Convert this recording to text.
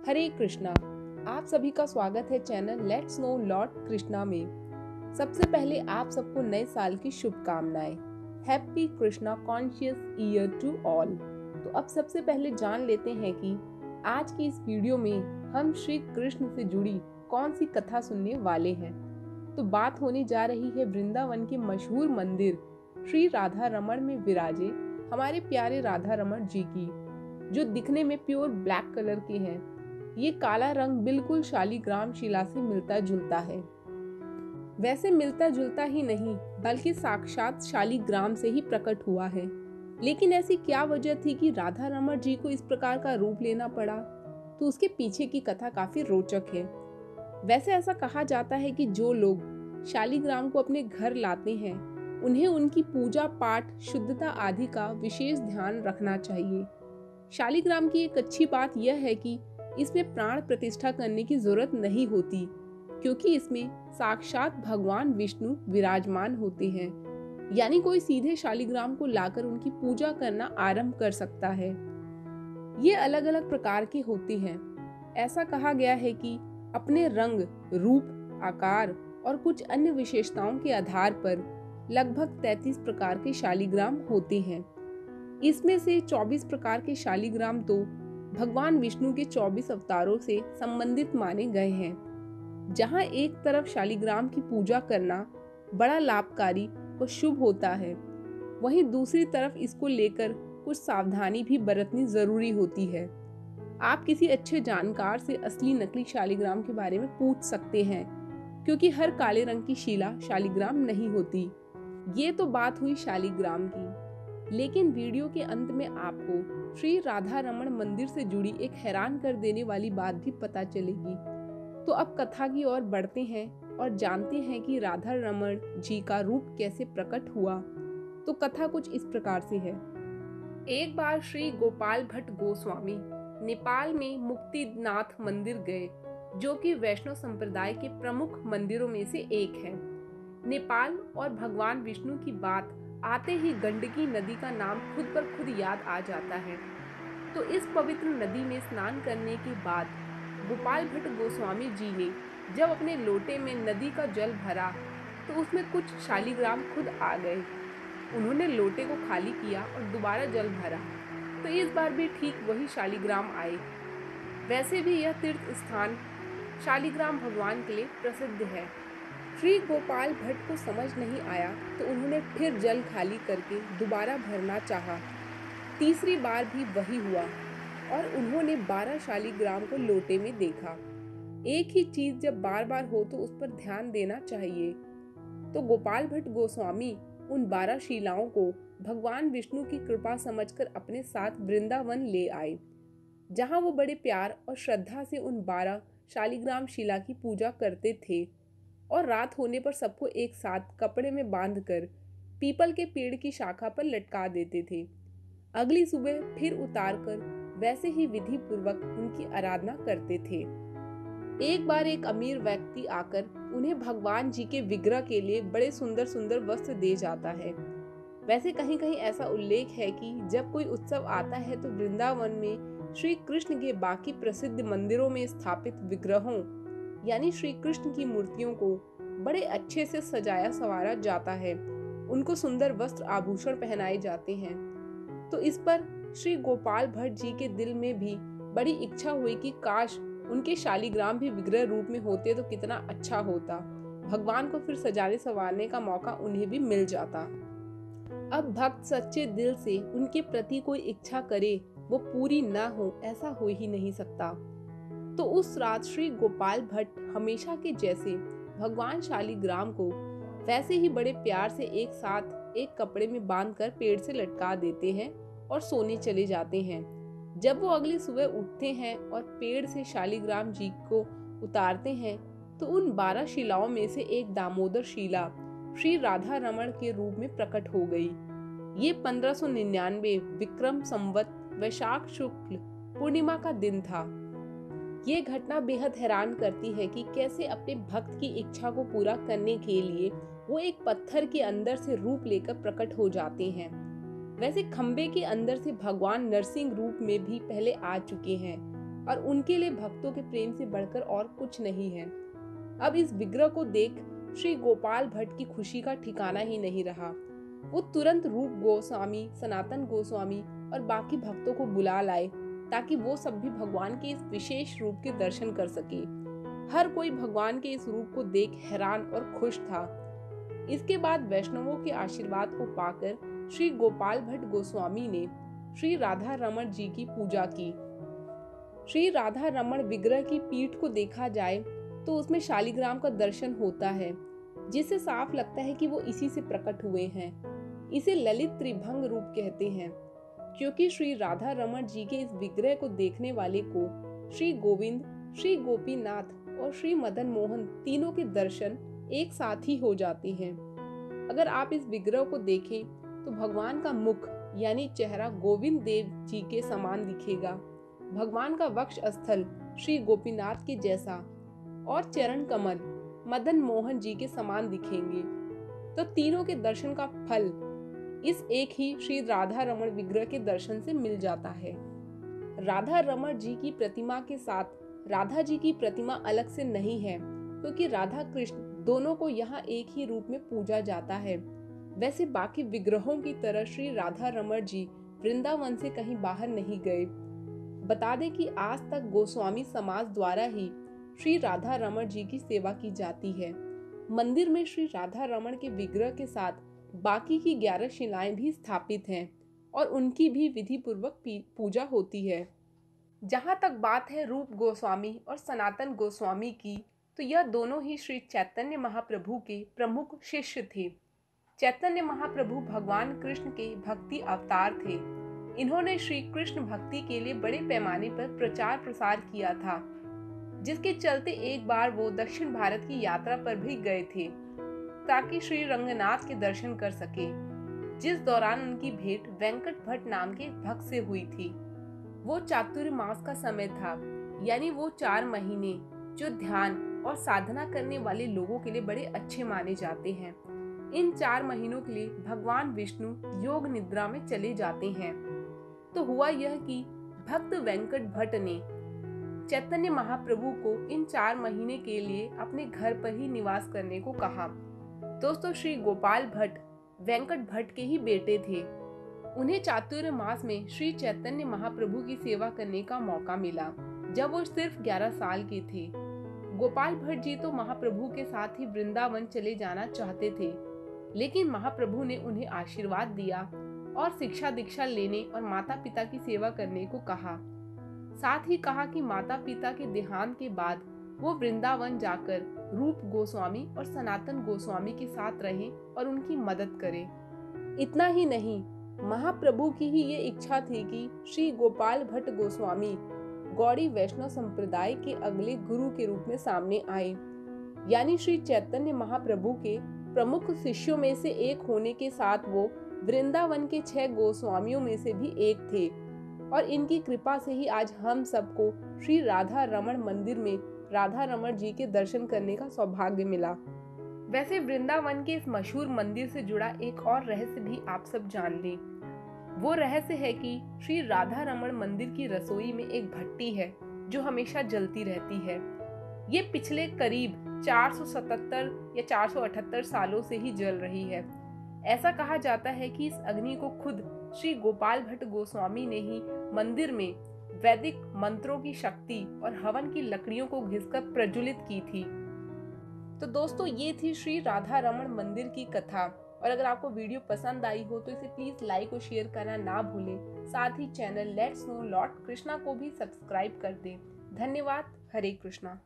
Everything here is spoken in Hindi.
हरे कृष्णा। आप सभी का स्वागत है channel let's know Lord Krishna में। सबसे पहले आप सबको नए साल की शुभकामनाएं। Happy Krishna conscious year to all. तो अब सबसे पहले जान लेते हैं कि आज की इस वीडियो में हम श्री कृष्ण से जुड़ी कौन सी कथा सुनने वाले हैं। तो बात होने जा रही है वृंदावन के मशहूर मंदिर श्री राधा रमण में विराजे हमारे प्यारे राधा रमण जी की, जो दिखने में प्योर ब्लैक कलर के हैं। ये काला रंग बिल्कुल शालिग्राम शिला से मिलता जुलता है। वैसे मिलता जुलता ही नहीं बल्कि साक्षात शालिग्राम से ही प्रकट हुआ है। लेकिन ऐसी क्या वजह थी कि राधा रमण जी को इस प्रकार का रूप लेना पड़ा? तो उसके पीछे की कथा काफी रोचक है। वैसे ऐसा कहा जाता है कि जो लोग शालिग्राम को अपने घर लाते हैं उन्हें उनकी पूजा पाठ शुद्धता आदि का विशेष ध्यान रखना चाहिए। शालिग्राम की एक अच्छी बात यह है कि इसमें प्राण प्रतिष्ठा करने की जरूरत नहीं होती, क्योंकि इसमें साक्षात भगवान विष्णु विराजमान होते हैं। यानी कोई सीधे शालिग्राम को लाकर उनकी पूजा करना आरंभ कर सकता है। ये अलग अलग प्रकार के होते हैं। ऐसा कहा गया है कि अपने रंग, रूप, आकार और कुछ अन्य विशेषताओं के आधार पर लगभग 33 प्रकार के शालिग्राम होते हैं। इसमें से 24 प्रकार के शालिग्राम तो भगवान विष्णु के 24 अवतारों से संबंधित माने गए हैं। जहां एक तरफ शालिग्राम की पूजा करना बड़ा लाभकारी और शुभ होता है, वहीं दूसरी तरफ इसको लेकर कुछ सावधानी भी बरतनी जरूरी होती है। आप किसी अच्छे जानकार से असली नकली शालिग्राम के बारे में पूछ सकते हैं, क्योंकि हर काले रंग की शिला शालिग्राम नहीं होती। ये तो बात हुई शालिग्राम की। लेकिन वीडियो के अंत में आपको श्री राधा रमण मंदिर से जुड़ी एक हैरान कर देने वाली बात भी पता चलेगी। तो अब कथा की ओर बढ़ते हैं और जानते हैं कि राधा रमण जी का रूप कैसे प्रकट हुआ। तो कथा कुछ इस प्रकार से है। एक बार श्री गोपाल भट्ट गोस्वामी नेपाल में मुक्तिनाथ मंदिर गए, जो कि वैष्णव संप्रदाय के प्रमुख मंदिरों में से एक है। नेपाल और भगवान विष्णु की बात आते ही गंडकी नदी का नाम खुद पर खुद याद आ जाता है। तो इस पवित्र नदी में स्नान करने के बाद गोपाल भट्ट गोस्वामी जी ने जब अपने लोटे में नदी का जल भरा तो उसमें कुछ शालिग्राम खुद आ गए। उन्होंने लोटे को खाली किया और दोबारा जल भरा, तो इस बार भी ठीक वही शालिग्राम आए। वैसे भी यह तीर्थ स्थान शालिग्राम भगवान के लिए प्रसिद्ध है। श्री गोपाल भट्ट को समझ नहीं आया तो उन्होंने फिर जल खाली करके दोबारा भरना चाहा। तीसरी बार भी वही हुआ और उन्होंने 12 शालिग्राम को लोटे में देखा। एक ही चीज जब बार बार हो तो उस पर ध्यान देना चाहिए। तो गोपाल भट्ट गोस्वामी उन 12 शिलाओं को भगवान विष्णु की कृपा समझकर अपने साथ वृंदावन ले आए, जहां वो बड़े प्यार और श्रद्धा से उन 12 शालिग्राम शिला की पूजा करते थे और रात होने पर सबको एक साथ कपड़े में बांधकर पीपल के पेड़ की शाखा पर लटका देते थे। अगली सुबह फिर उतारकर वैसे ही विधि पूर्वक उनकी आराधना करते थे। एक बार एक अमीर व्यक्ति आकर उन्हें भगवान जी के विग्रह के लिए बड़े सुंदर सुंदर वस्त्र दे जाता है। वैसे कहीं कहीं ऐसा उल्लेख है कि जब कोई उत्सव आता है तो वृंदावन में श्री कृष्ण के बाकी प्रसिद्ध मंदिरों में स्थापित विग्रहों यानी श्री कृष्ण की मूर्तियों को बड़े अच्छे से सजाया संवारा जाता है। उनको सुंदर वस्त्र आभूषण पहनाए जाते हैं। तो इस पर श्री गोपाल भट्ट जी के दिल में भी बड़ी इच्छा हुई कि काश उनके शालिग्राम भी विग्रह रूप में होते तो कितना अच्छा होता। भगवान को फिर सजाने संवारने का मौका उन्हें भी मिल जाता। अब भक्त सच्चे दिल से उनके प्रति कोई इच्छा करे, वो पूरी ना हो ऐसा हो ही नहीं सकता। तो उस रात श्री गोपाल भट्ट हमेशा के जैसे भगवान शालिग्राम को वैसे ही बड़े प्यार से एक साथ एक कपड़े में बांधकर पेड़ से लटका देते हैं और सोने चले जाते हैं। जब वो अगली सुबह उठते हैं और पेड़ से शालिग्राम जी को उतारते हैं तो उन 12 शिलाओं में से एक दामोदर शिला श्री राधा रमण के रूप में प्रकट हो गई। ये 1599 विक्रम संवत वैशाख शुक्ल पूर्णिमा का दिन था। ये घटना बेहद हैरान करती है कि कैसे अपने भक्त की इच्छा को पूरा करने के लिए वो एक पत्थर के अंदर से रूप लेकर प्रकट हो जाते हैं। वैसे खंबे के अंदर से भगवान नरसिंह रूप में भी पहले आ चुके हैं, और उनके लिए भक्तों के प्रेम से बढ़कर और कुछ नहीं है। अब इस विग्रह को देख श्री गोपाल भट्ट की खुशी का ठिकाना ही नहीं रहा। वो तुरंत रूप गोस्वामी, सनातन गोस्वामी और बाकी भक्तों को बुला लाए ताकि वो सब भी भगवान के इस विशेष रूप के दर्शन कर सके। हर कोई भगवान के इस रूप को देख हैरान और खुश था। इसके बाद वैष्णवों के आशीर्वाद को पाकर श्री गोपाल भट्ट गोस्वामी ने श्री राधा रमण जी की पूजा की। श्री राधा रमण विग्रह की पीठ को देखा जाए तो उसमें शालिग्राम का दर्शन होता है, जिससे साफ लगता है कि वो इसी से प्रकट हुए हैं। इसे ललित त्रिभंग रूप कहते हैं, क्योंकि श्री राधा रमण जी के इस विग्रह को देखने वाले को श्री गोविंद, श्री गोपीनाथ और श्री मदन मोहन तीनों के दर्शन एक साथ ही हो जाते हैं। अगर आप इस विग्रह को देखें तो भगवान का मुख यानी चेहरा गोविंद देव जी के समान दिखेगा, भगवान का वक्ष स्थल श्री गोपीनाथ के जैसा और चरण कमल मदन मोहन जी के समान दिखेंगे। तो तीनों के दर्शन का फल इस एक ही श्री राधा रमण विग्रह के दर्शन से मिल जाता है। राधा रमण जी की प्रतिमा के साथ राधा जी की प्रतिमा अलग से नहीं है, क्योंकि राधा कृष्ण दोनों को यहाँ एक ही रूप में पूजा जाता है। वैसे बाकी विग्रहों की तरह श्री राधा रमण जी वृंदावन से कहीं बाहर नहीं गए। बता दें कि आज तक गोस्वामी समाज द्वारा ही श्री राधा रमण जी की सेवा की जाती है। मंदिर में श्री राधा रमण के विग्रह के साथ बाकी की 11 शिलाएं भी स्थापित हैं और उनकी भी विधि पूर्वक पूजा होती है। जहाँ तक बात है रूप गोस्वामी और सनातन गोस्वामी की, तो यह दोनों ही श्री चैतन्य महाप्रभु के प्रमुख शिष्य थे। चैतन्य महाप्रभु भगवान कृष्ण के भक्ति अवतार थे। इन्होंने श्री कृष्ण भक्ति के लिए बड़े पैमाने पर प्रचार प्रसार किया था, जिसके चलते एक बार वो दक्षिण भारत की यात्रा पर भी गए थे ताकि श्री रंगनाथ के दर्शन कर सके, जिस दौरान उनकी भेंट वेंकट भट्ट नाम के भक्त से हुई थी। वो चातुर्मास का समय था, यानी वो 4 महीने जो ध्यान और साधना करने वाले लोगों के लिए बड़े अच्छे माने जाते हैं। इन 4 महीनों के लिए भगवान विष्णु योग निद्रा में चले जाते हैं। तो हुआ यह कि भक्त वेंकट भट्ट ने चैतन्य महाप्रभु को इन 4 महीने के लिए अपने घर पर ही निवास करने को कहा। दोस्तों, श्री गोपाल भट्ट वेंकट भट्ट के ही बेटे थे। उन्हें चातुर्य मास में श्री चैतन्य महाप्रभु की सेवा करने का मौका मिला जब वो सिर्फ 11 साल के थे। गोपाल भट्ट जी तो महाप्रभु के साथ ही वृंदावन चले जाना चाहते थे, लेकिन महाप्रभु ने उन्हें आशीर्वाद दिया और शिक्षा दीक्षा लेने और माता पिता की सेवा करने को कहा। साथ ही कहा कि माता पिता के देहांत के बाद वो वृंदावन जाकर रूप गोस्वामी और सनातन गोस्वामी के साथ रहें और उनकी मदद करें। इतना ही नहीं, महाप्रभु की ही ये इच्छा थी कि श्री गोपाल भट्ट गोस्वामी गौड़ी वैष्णव संप्रदाय के अगले गुरु के रूप में सामने आए, यानी श्री चैतन्य महाप्रभु के प्रमुख शिष्यों में से एक होने के साथ वो वृंदावन के 6 गोस्वामियों में से भी एक थे। और इनकी कृपा से ही आज हम सबको श्री राधा रमण मंदिर में राधा रमण जी के दर्शन करने का सौभाग्य मिला। वैसे वृंदावन के इस मशहूर मंदिर से जुड़ा एक और रहस्य भी आप सब जान लें। वो रहस्य है कि श्री राधा रमण मंदिर की रसोई में एक भट्टी है जो हमेशा जलती रहती है। ये पिछले करीब 477 या 478 सालों से ही जल रही है। ऐसा कहा जाता है कि इस अग्नि को खुद श्री गोपाल भट्ट गोस्वामी ने ही मंदिर में वैदिक मंत्रों की शक्ति और हवन की लकड़ियों को घिसकर प्रज्वलित की थी। तो दोस्तों, ये थी श्री राधा रमण मंदिर की कथा। और अगर आपको वीडियो पसंद आई हो तो इसे प्लीज लाइक और शेयर करना ना भूलें। साथ ही channel let's know Lord Krishna को भी सब्सक्राइब कर दें। धन्यवाद। हरे कृष्णा।